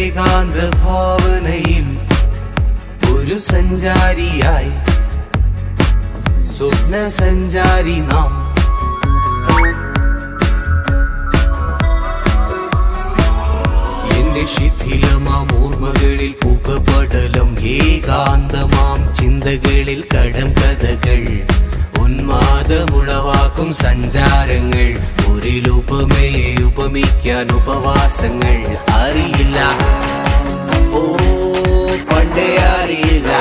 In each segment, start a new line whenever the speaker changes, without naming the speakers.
ഏകാന്ത ഭാവനയിൽ ഒരു സഞ്ചാരിയായി സ്വപ്ന സഞ്ചാരി നാം. എന്റെ ശിഥിലമാം ഓർമ്മകളിൽ പുകപടലം, ഏകാന്തമാം ചിന്തകളിൽ കടം കഥകൾ, ഉന്മാദമുളവാക്കും സഞ്ചാരങ്ങൾ, ഒരിലുപമയെ ഉപമിക്കാൻ ഉപവാസങ്ങൾ. അറിയില്ല, ഓ പണ്ടേ അറിയില്ല.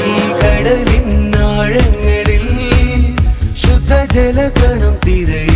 ഈ കടലിൻ ആഴങ്ങളിൽ ശുദ്ധജലകണം തിരയും